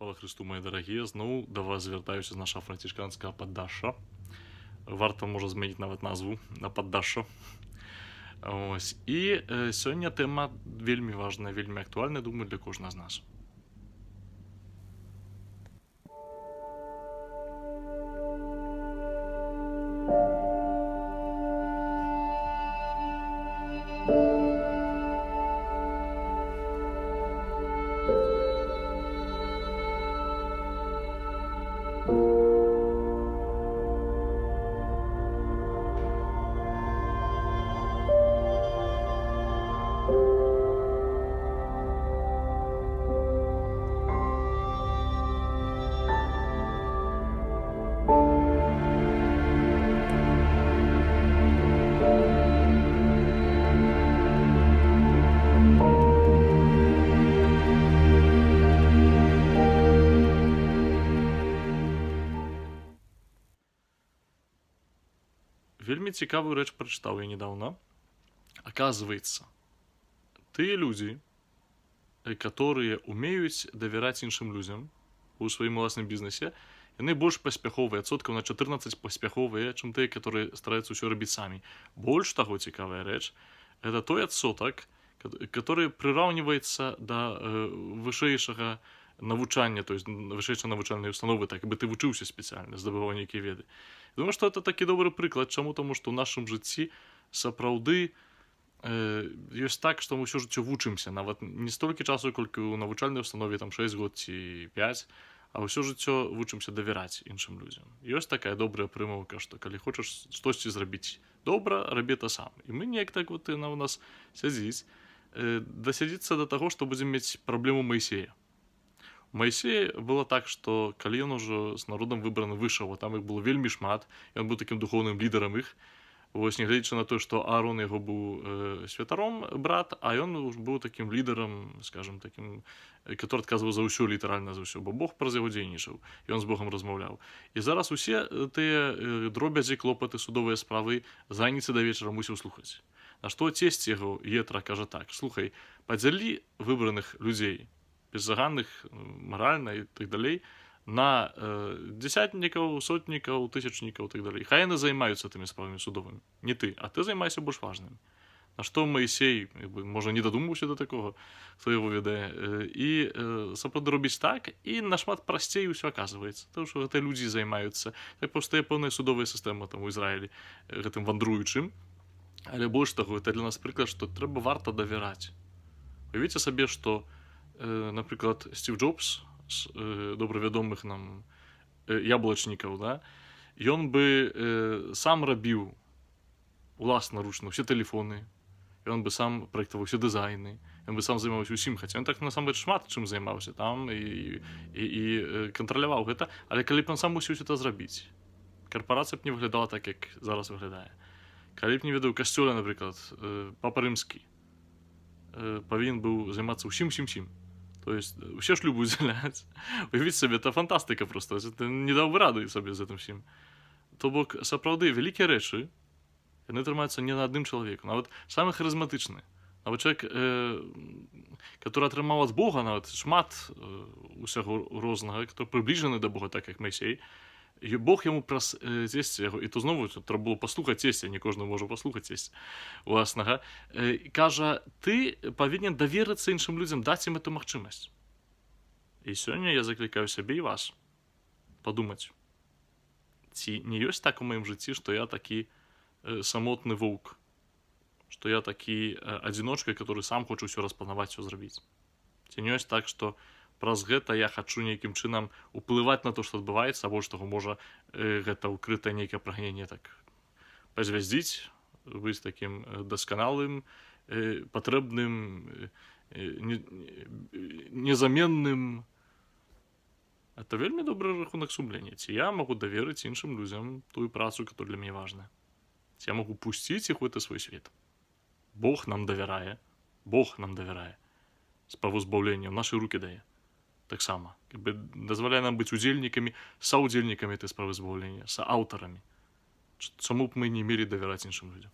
Слава Христу, мої дорогі, знову до вас звертаюся з нашого францішканського Поддаша. Варто, може, змінити навіть назву на Поддаша. Ось. І сьогодні тема вельми важна, вельми актуальна, думаю, для кожного з нас. Вельми цікавую речь прочитал я недавно. Оказывается, те люди, которые умеют доверять іншим людям у своем власном бизнесе, они больше поспяховые, отсотков на 14 поспяховые, чем те, которые стараются все робить сами. Больше того, цікавая речь, это той отсоток, который приравнивается до вышейшего навчання, тобто вищої навчальної установи, так якби ти вчився спеціально, здобував які веди. Думаю, що це такий добрий приклад. Чому? Тому що в нашому житті сапраўды ёсць так, што мы ўсё жыццё вучымся, нават не столькі часу, колькі ў навучальнай установе, там 6 год ці 5, а ўсё жыццё вучымся давяраць іншым людзям. Ёсць такая добрая прымаўка, што калі хочаш штосьці зрабіць добра, рабі то сам. І мы неяк так вот яна ў нас сядзіць, дасядзіцца да таго, што будзем мець праблему Маісея. У Маісея было так, што калі ён ужо з народам выбраны выйшаў, а там іх было вельмі шмат, ён быў такім духоўным лідарам іх, вось, нягледзячы на тое, што Аарон яго быў святаром, брат, а ён быў такім лідарам, скажем, такім, который адказваў за ўсё, літаральна за ўсё, бо Бог праз яго дзейнічаў, ён з Богам размаўляў. І зараз усе тыя дробязі, клопаты, судовыя справы з раніцы да вечара мусіў слухаць. На што цесць яго, Єтра, кажа так: слухай, падзялі выбраных людзей, беззаганных, маральна і так далей, на дзесятнікаў, сотнікаў, тысячнікаў і так далей. Хай яны займаюцца тымі справамі судовымі. Не ты, а ты займайся больш важным. На што Маісей, можа, не дадумаўся да такога, хто яго ведае, і сапраўды робіць так, і нашмат прасцей усё аказваецца. Таму што гэтыя людзі займаюцца. Так проста є пэўная судовая сістэма там у Ізраілі гэтым вандруючым. Але больш таго, гэта для нас прыклад, што трэба варта давяраць. Уявіце сабе, што напрыклад, Стив Джобс, з добравядомых нам яблачнікаў, да? Ён бы сам рабіў уласнаручна ўсе тэлефоны, ён бы сам праектаваў усе дызайны, ён бы сам займаўся ўсім, хаця ён так насамрэч шмат чым займаўся там і кантраляваў гэта, але калі б ён сам мусіў гэта зрабіць, карпарацыя б не выглядала так, як зараз выглядае. Калі б не ведаў касцёля, напрыклад, папа рымскі павінен быў займацца ўсім. То есть усе шлюбы удзяляць. Уявіць сабе, это фантастыка проста. Ты не даў бы рады сабе з гэтым всім. То бок, сапраўды, вялікія рэчы, яны трымаюцца не на адным чалавеку. Нават самы харызматычны. Нават чалавек, который атрымаў ад Бога нават шмат усяго рознага, хто прыбліжаны да Бога, так як Маісей, і Бог яму праз цесця яго, і то знову трэба было паслухаць цесця, не кожны можа паслухаць цесця уласнага, кажа, ты павінен даверыцца іншым людзям, даць ім эту магчымасць. І сёння я заклікаю сябе і вас падумаць, ці не ёсць так у маім жыцці, што я такі самотны воўк, што я такі адзіночка, который сам хоча ўсё распланаваць, усё зрабіць. Ці не ёсць так, што праз гэта я хачу нейкім чынам уплываць на то, што адбываецца, а больш таго, можа, гэта ўкрытае нейкае прагненне так пазвяздзіць, быць такім дасканалым, патрэбным, незаменным. Это вельмі добры рахунак сумлення. Ці я магу даверыць іншым людзям тую працу, которая для мяне важная. Ці я магу пусціць іх у гэты свой свет. Бог нам давярае. Бог нам давярае. Справу збаўлення ў нашы рукі дае. Таксама. Дазваляе нам быць удзельнікамі, саўдзельнікамі этой справы збаўлення, сааўтарамі. Чаму б мы не мелі давяраць іншым людзям?